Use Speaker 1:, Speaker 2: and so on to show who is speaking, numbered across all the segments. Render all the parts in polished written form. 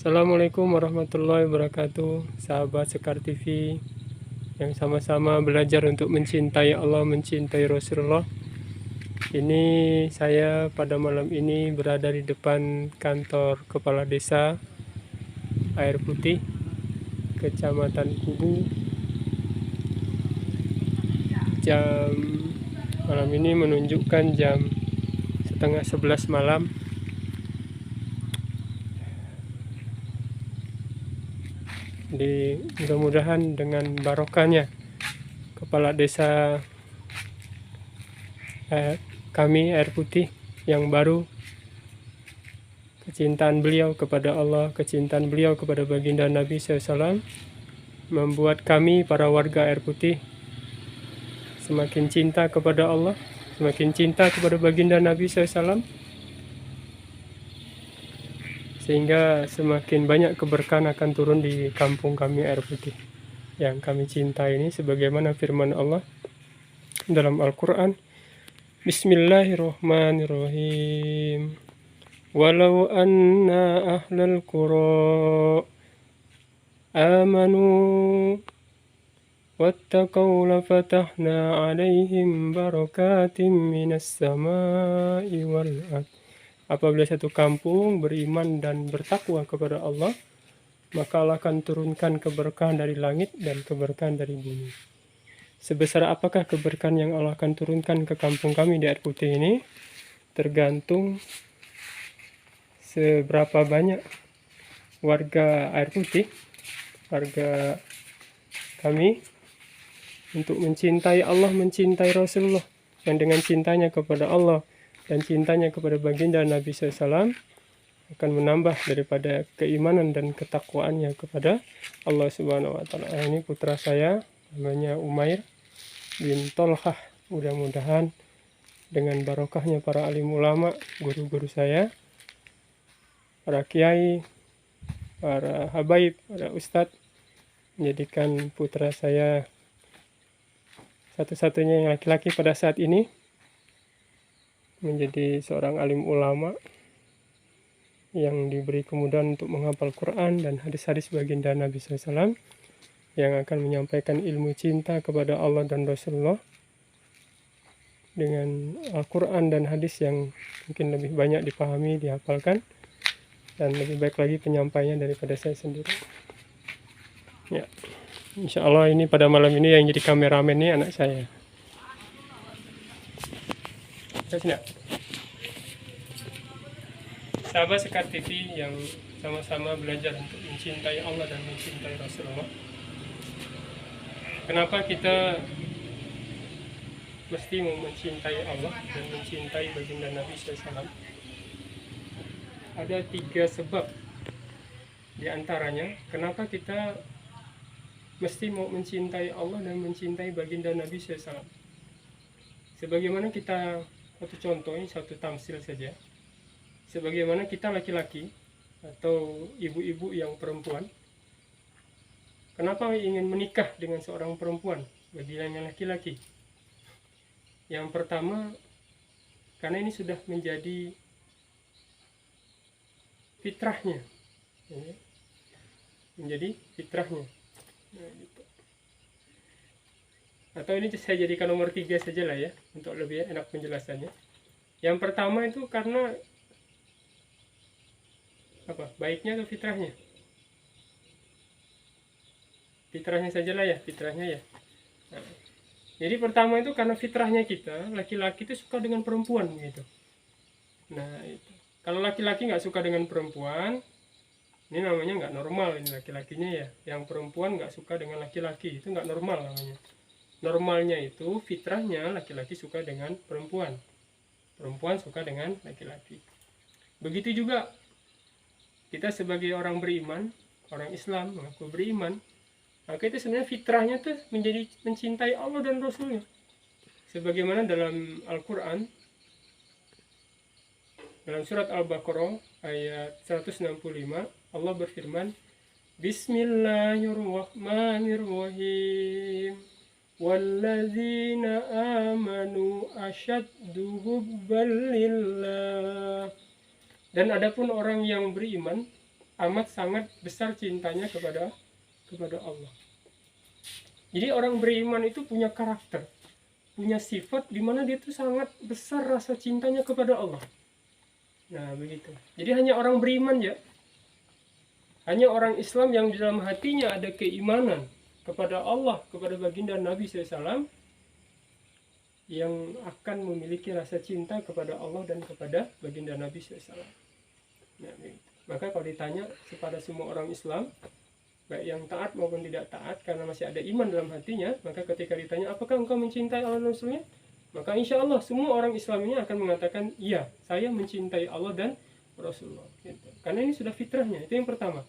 Speaker 1: Assalamualaikum warahmatullahi wabarakatuh, sahabat Sekar TV yang sama-sama belajar untuk mencintai Allah, mencintai Rasulullah. Ini saya pada malam ini berada di depan kantor Kepala Desa Air Putih, Kecamatan Kubu. Jam malam ini menunjukkan jam setengah 11 malam. Mudah-mudahan dengan barokahnya Kepala Desa kami Air Putih yang baru, kecintaan beliau kepada Allah, kecintaan beliau kepada baginda Nabi SAW membuat kami para warga Air Putih semakin cinta kepada Allah, semakin cinta kepada baginda Nabi SAW, sehingga semakin banyak keberkahan akan turun di kampung kami Air Putih yang kami cinta ini, sebagaimana firman Allah dalam Al-Quran. Bismillahirrahmanirrahim. Walau anna ahlal qura amanu wattaqaw lafatahna alaihim barakatim minas samai wal ard. Apabila satu kampung beriman dan bertakwa kepada Allah, maka Allah akan turunkan keberkahan dari langit dan keberkahan dari bumi. Sebesar apakah keberkahan yang Allah akan turunkan ke kampung kami di Air Putih ini? Tergantung seberapa banyak warga Air Putih, warga kami, untuk mencintai Allah, mencintai Rasulullah, dan dengan cintanya kepada Allah dan cintanya kepada baginda Nabi SAW akan menambah daripada keimanan dan ketakwaannya kepada Allah Subhanahu wa Ta'ala. Ini putra saya, namanya Umair bin Tolhah. Mudah-mudahan dengan barokahnya para alim ulama, guru-guru saya, para kiai, para habaib, para ustadz, menjadikan putra saya satu-satunya yang laki-laki pada saat ini menjadi seorang alim ulama yang diberi kemudahan untuk menghafal Quran dan hadis-hadis baginda Nabi SAW, yang akan menyampaikan ilmu cinta kepada Allah dan Rasulullah dengan Al-Quran dan hadis yang mungkin lebih banyak dipahami, dihafalkan, dan lebih baik lagi penyampainya daripada saya sendiri. Ya, insya Allah ini pada malam ini yang jadi kameramen ini anak saya. Sahabat Sekar TV yang sama-sama belajar untuk mencintai Allah dan mencintai Rasulullah. Kenapa kita mesti mencintai Allah dan mencintai baginda Nabi SAW? Ada 3 sebab di antaranya kenapa kita mesti mau mencintai Allah dan mencintai baginda Nabi SAW. Sebagaimana kita, satu contoh ini, satu tamsil saja. Sebagaimana kita laki-laki atau ibu-ibu yang perempuan, kenapa ingin menikah dengan seorang perempuan bagi yang laki-laki? Yang pertama, karena ini sudah menjadi fitrahnya, menjadi fitrahnya. Nah, gitu. Atau ini saya jadikan nomor 3 saja lah ya, untuk lebih enak penjelasannya. Yang pertama itu karena apa? Baiknya atau fitrahnya? Fitrahnya sajalah ya, fitrahnya ya. Nah, jadi pertama itu karena fitrahnya kita, laki-laki itu suka dengan perempuan gitu. Nah itu, kalau laki-laki nggak suka dengan perempuan, ini namanya nggak normal. Ini laki-lakinya ya, yang perempuan nggak suka dengan laki-laki, itu nggak normal namanya. Normalnya itu fitrahnya laki-laki suka dengan perempuan, perempuan suka dengan laki-laki. Begitu juga kita sebagai orang beriman, orang Islam, mengaku beriman, maka itu sebenarnya fitrahnya tuh menjadi mencintai Allah dan Rasulnya. Sebagaimana dalam Al-Quran, dalam surat Al-Baqarah ayat 165, Allah berfirman, Bismillahirrahmanirrahim. Walladzina amanu asyaddu hubban lillah. Dan adapun orang yang beriman, amat sangat besar cintanya kepada Allah. Jadi orang beriman itu punya karakter, punya sifat di mana dia tuh sangat besar rasa cintanya kepada Allah. Nah, begitu. Jadi hanya orang beriman ya, hanya orang Islam yang di dalam hatinya ada keimanan kepada Allah, kepada baginda Nabi SAW, yang akan memiliki rasa cinta kepada Allah dan kepada baginda Nabi SAW. Nah, begitu. Maka kalau ditanya kepada semua orang Islam, baik yang taat maupun tidak taat, karena masih ada iman dalam hatinya, maka ketika ditanya apakah engkau mencintai Allah dan Rasulnya, maka insya Allah semua orang Islam ini akan mengatakan iya, saya mencintai Allah dan Rasulullah gitu. Karena ini sudah fitrahnya. Itu yang pertama.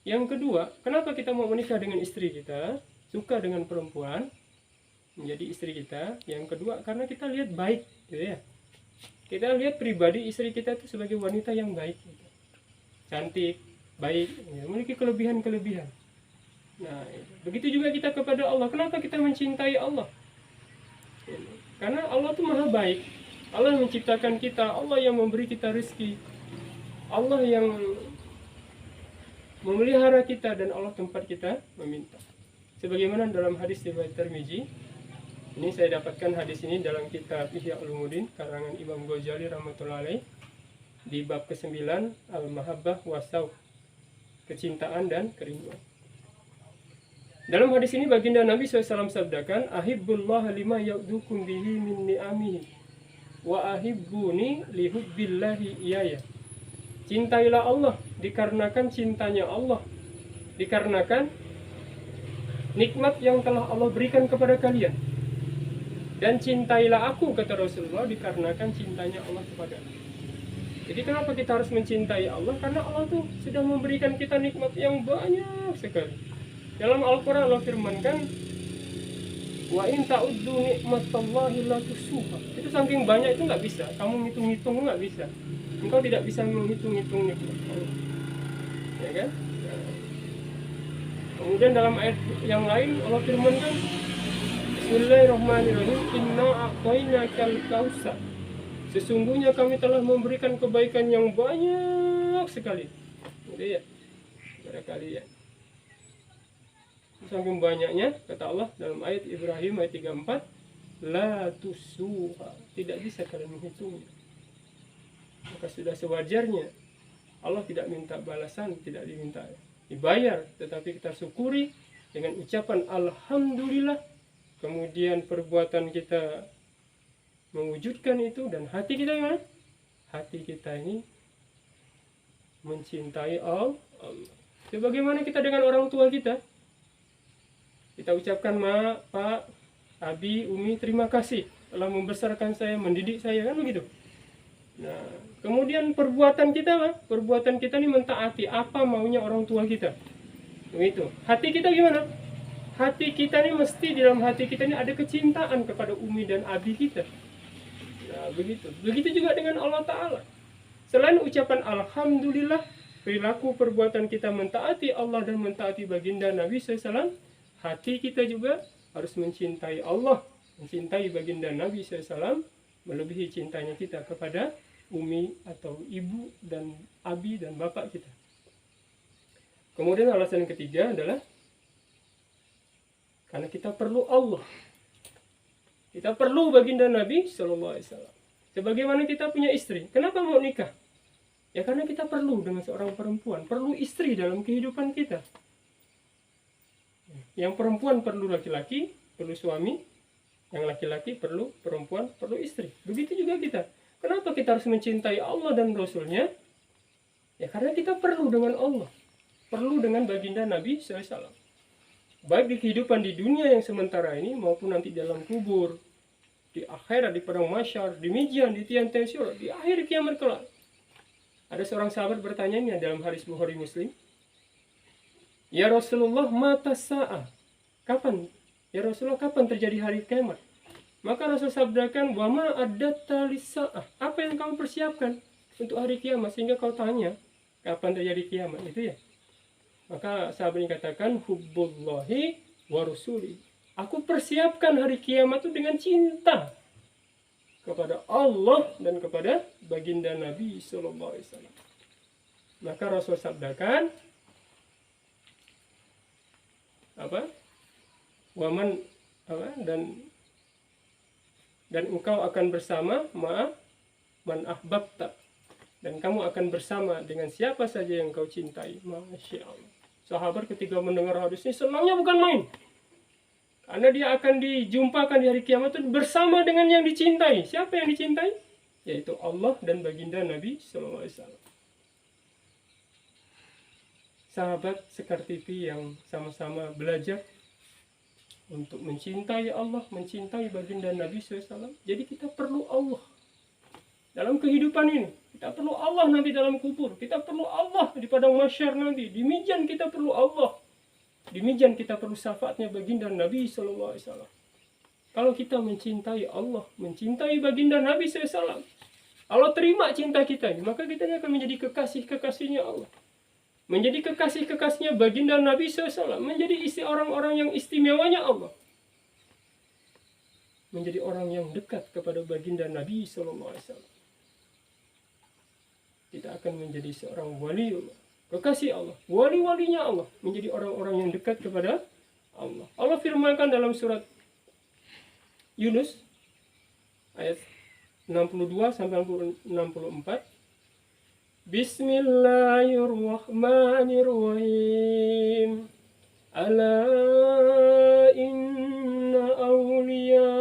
Speaker 1: Yang kedua, kenapa kita mau menikah dengan istri kita, suka dengan perempuan menjadi istri kita? Yang kedua, karena kita lihat baik gitu ya, kita lihat pribadi istri kita itu sebagai wanita yang baik gitu. Cantik, baik, ya, memiliki kelebihan-kelebihan. Nah, begitu juga kita kepada Allah. Kenapa kita mencintai Allah? Karena Allah itu maha baik. Allah yang menciptakan kita, Allah yang memberi kita rezeki, Allah yang memelihara kita, dan Allah tempat kita meminta. Sebagaimana dalam hadis riwayat Tirmizi, ini saya dapatkan hadis ini dalam kitab Ihya Ulumuddin karangan Imam Ghazali rahmatullahi alaih, di bab ke-9 Al-Mahabbah Wasauq, kecintaan dan kerinduan. Dalam hadis ini baginda Nabi SAW sabdakan, ahibbullah lima ya'dukum bihi min ni'amihi wa ahibbuni lihubbillahi iyaya. Cintailah Allah dikarenakan cintanya Allah, dikarenakan nikmat yang telah Allah berikan kepada kalian. Dan cintailah aku, kata Rasulullah, dikarenakan cintanya Allah kepada aku. Jadi kenapa kita harus mencintai Allah? Karena Allah tuh sudah memberikan kita nikmat yang banyak sekali. Dalam Al-Quran Allah firmankan, wa in ta'uddu nikmatallahi la tuhsuha. Itu saking banyak itu nggak bisa. Kamu ngitung-ngitung nggak bisa. Engkau tidak bisa menghitung-hitung nikmat Allah. Ya kan? Kemudian dalam ayat yang lain Allah firmankan, Bismillahirrahmanirrahim, inna a'tainakal kautsar. Sesungguhnya kami telah memberikan kebaikan yang banyak sekali. Jadi ya, kepada kalian. Saking banyaknya, kata Allah dalam ayat Ibrahim ayat 34, la tusuha, tidak bisa kalian menghitungnya. Maka sudah sewajarnya Allah tidak minta balasan, tidak diminta dibayar, tetapi kita syukuri dengan ucapan alhamdulillah. Kemudian perbuatan kita mewujudkan itu, dan hati kita gimana? Hati kita ini mencintai Allah. Sebagaimana kita dengan orang tua kita, kita ucapkan ma, pak, abi, umi, terima kasih telah membesarkan saya, mendidik saya, kan begitu. Nah, kemudian perbuatan kita, perbuatan kita ini mentaati apa maunya orang tua kita. Begitu. Hati kita gimana? Hati kita ini mesti, di dalam hati kita ini ada kecintaan kepada umi dan abi kita. Nah, begitu. Begitu juga dengan Allah Ta'ala. Selain ucapan alhamdulillah, perilaku perbuatan kita mentaati Allah dan mentaati baginda Nabi SAW, hati kita juga harus mencintai Allah, mencintai baginda Nabi SAW, melebihi cintanya kita kepada umi atau ibu dan abi dan bapak kita. Kemudian alasan ketiga adalah karena kita perlu Allah. Kita perlu baginda Nabi SAW. Sebagaimana kita punya istri. Kenapa mau nikah? Ya karena kita perlu dengan seorang perempuan. Perlu istri dalam kehidupan kita. Yang perempuan perlu laki-laki, perlu suami. Yang laki-laki perlu perempuan, perlu istri. Begitu juga kita. Kenapa kita harus mencintai Allah dan Rasulnya? Ya karena kita perlu dengan Allah. Perlu dengan baginda Nabi SAW. Baik di kehidupan di dunia yang sementara ini, maupun nanti dalam kubur, di akhirat, di padang mahsyar, di mijian, di tiang-tiang syurga, di akhir kiamat kelak. Ada seorang sahabat bertanya ini dalam hadis Bukhari Muslim, ya Rasulullah, mata sa'ah, kapan? Ya Rasulullah, kapan terjadi hari kiamat? Maka Rasul sabdakan, wa ma adatta lis-sa'ah, apa yang kamu persiapkan untuk hari kiamat sehingga kau tanya kapan terjadi kiamat? Itu ya. Maka sahabat ini katakan, hubbullahi wa rasuli, aku persiapkan hari kiamat itu dengan cinta kepada Allah dan kepada baginda Nabi SAW. Maka Rasul sabdakan apa? Waman apa? Dan engkau akan bersama man ahbabta, dan kamu akan bersama dengan siapa saja yang kau cintai. Masya Allah. Sahabat ketika mendengar hadis ini senangnya bukan main, karena dia akan dijumpakan di hari kiamat itu bersama dengan yang dicintai. Siapa yang dicintai? Yaitu Allah dan baginda Nabi SAW. Sahabat Sekar TV yang sama-sama belajar untuk mencintai Allah, mencintai baginda Nabi SAW. Jadi kita perlu Allah dalam kehidupan ini. Kita perlu Allah nanti dalam kubur. Kita perlu Allah di padang mahsyar nanti. Di mijan kita perlu Allah. Di mijan kita perlu syafaatnya baginda Nabi SAW. Kalau kita mencintai Allah, mencintai baginda Nabi SAW, Allah terima cinta kita ini, maka kita akan menjadi kekasih-kekasihnya Allah. Menjadi kekasih-kekasihnya baginda Nabi SAW. Menjadi orang-orang yang istimewanya Allah. Menjadi orang yang dekat kepada baginda Nabi SAW. Kita akan menjadi seorang wali Allah, kekasih Allah, wali-walinya Allah. Menjadi orang-orang yang dekat kepada Allah. Allah firmankan dalam surat Yunus ayat 62-64. Bismillahirrahmanirrahim. Ala inna awliya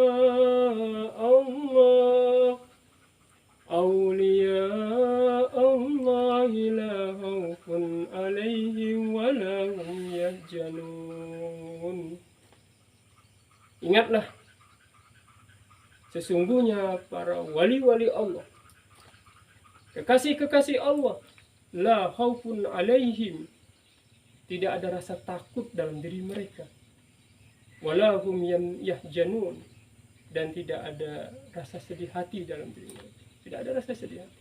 Speaker 1: Allah la khawfun alaihim wa la hum yahzanun. Ingatlah, sesungguhnya para wali-wali Allah, kekasih-kekasih Allah, la khaufun alaihim, tidak ada rasa takut dalam diri mereka, wala hum yahzanun, dan tidak ada rasa sedih hati dalam diri mereka. Tidak ada rasa sedih hati.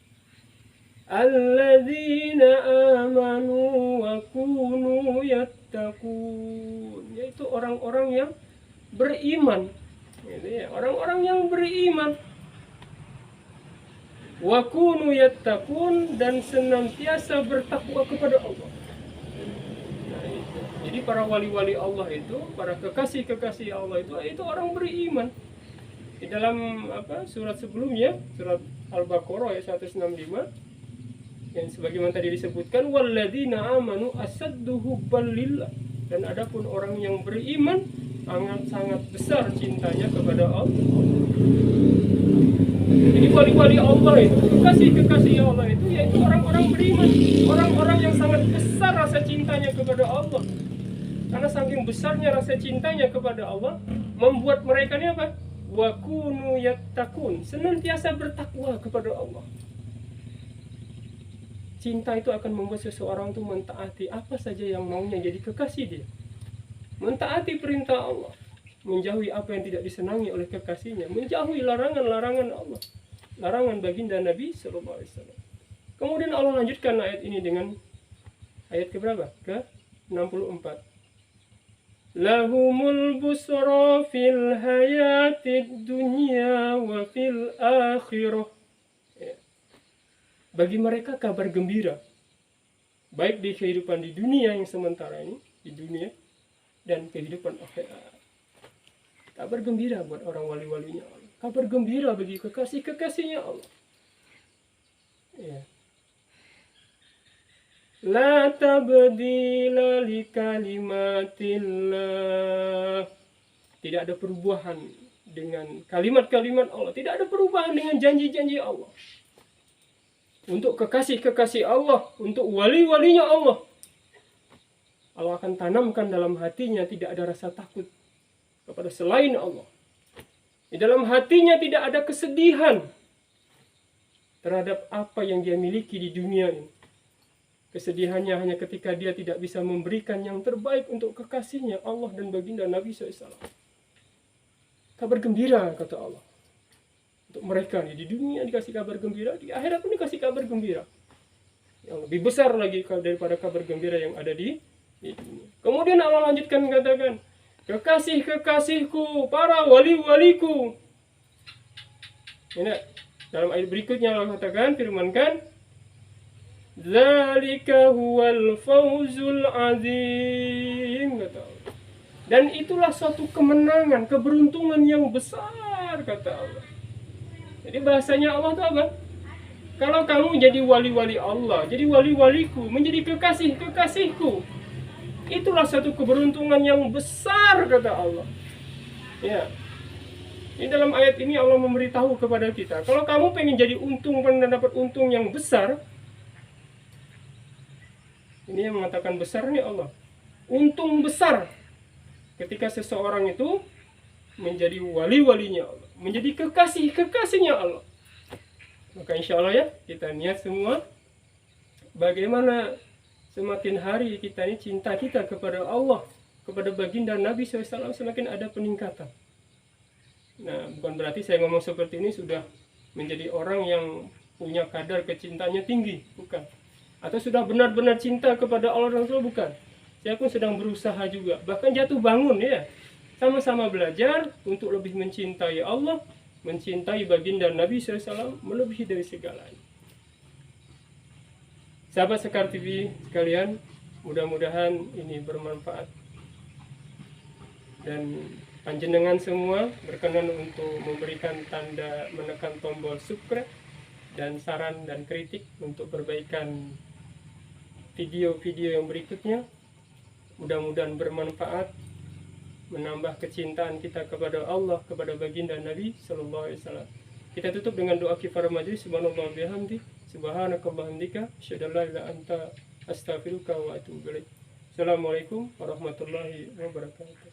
Speaker 1: Alladzina amanu wa kunu yattaqun, yaitu orang-orang yang beriman. Orang-orang yang beriman. Wa kunu yattaqun, dan senantiasa bertakwa kepada Allah. Nah, itu. Jadi para wali-wali Allah itu, para kekasih-kekasih Allah itu orang beriman. Di dalam surat sebelumnya, surat Al-Baqarah ayat 165, yang sebagaimana tadi disebutkan, walladzina amanu asaddu hubban lillah, dan adapun orang yang beriman sangat besar cintanya kepada Allah. Jadi wali-wali Allah itu, kekasih-kekasih Allah itu, yaitu orang-orang beriman, orang-orang yang sangat besar rasa cintanya kepada Allah. Karena saking besarnya rasa cintanya kepada Allah, membuat mereka ini apa? Wa kunu yattaqun, senantiasa bertakwa kepada Allah. Cinta itu akan membuat seseorang itu mentaati apa saja yang maunya jadi kekasih dia. Mentaati perintah Allah, menjauhi apa yang tidak disenangi oleh kekasihnya, menjauhi larangan-larangan Allah, larangan baginda Nabi SAW. Kemudian Allah lanjutkan ayat ini dengan ayat keberapa? Ke-64. Lahumul busra fil hayatid dunya wa fil akhirah. Bagi mereka kabar gembira, baik di kehidupan di dunia yang sementara ini, di dunia, dan kehidupan akhirat. Kabar gembira buat orang wali-walinya Allah. Kabar gembira bagi kekasih-kekasihnya Allah. Ya. La tabdila li kalimatillah. Tidak ada perubahan dengan kalimat-kalimat Allah. Tidak ada perubahan dengan janji-janji Allah. Untuk kekasih-kekasih Allah, untuk wali-walinya Allah, Allah akan tanamkan dalam hatinya tidak ada rasa takut kepada selain Allah. Di dalam hatinya tidak ada kesedihan terhadap apa yang dia miliki di dunia ini. Kesedihannya hanya ketika dia tidak bisa memberikan yang terbaik untuk kekasihnya Allah dan baginda Nabi SAW. Kabar gembira kata Allah. Untuk mereka nih, di dunia dikasih kabar gembira, di akhirat pun dikasih kabar gembira. Yang lebih besar lagi daripada kabar gembira yang ada di dunia. Kemudian Allah lanjutkan katakan, kekasih-kekasihku, para wali-waliku. Ini dalam ayat berikutnya Allah katakan, firmankan, Dzalika huwal fawzul azim, kata Allah. Dan itulah suatu kemenangan, keberuntungan yang besar, kata Allah. Jadi bahasanya Allah itu apa? Kalau kamu jadi wali-wali Allah, jadi wali-waliku, menjadi kekasih-kekasihku, itulah satu keberuntungan yang besar, kata Allah. Ya. Ini dalam ayat ini Allah memberitahu kepada kita, kalau kamu pengen jadi untung, pengen dapat untung yang besar, ini yang mengatakan besar nih Allah. Untung besar ketika seseorang itu menjadi wali-walinya Allah, menjadi kekasih-kekasihnya Allah. Maka insya Allah ya, kita niat semua bagaimana semakin hari kita ini cinta kita kepada Allah, kepada baginda Nabi SAW semakin ada peningkatan. Nah, bukan berarti saya ngomong seperti ini sudah menjadi orang yang punya kadar kecintanya tinggi, bukan. Atau sudah benar-benar cinta kepada Allah dan Rasul, bukan. Saya pun sedang berusaha juga, bahkan jatuh bangun ya. Sama-sama belajar untuk lebih mencintai Allah, mencintai baginda Nabi SAW melebihi dari segalanya. Sahabat Sekar TV sekalian, mudah-mudahan ini bermanfaat. Dan panjenengan semua berkenan untuk memberikan tanda menekan tombol subscribe dan saran dan kritik untuk perbaikan video-video yang berikutnya. Mudah-mudahan bermanfaat, menambah kecintaan kita kepada Allah, kepada baginda Nabi Sallallahu Alaihi Wasallam. Kita tutup dengan doa kifarah majlis. Subhanallah bihamdi, subhanakallahumdika, asyhadu an la ilaha illa anta, astaghfiruka wa atubu ilaik. Assalamualaikum warahmatullahi wabarakatuh.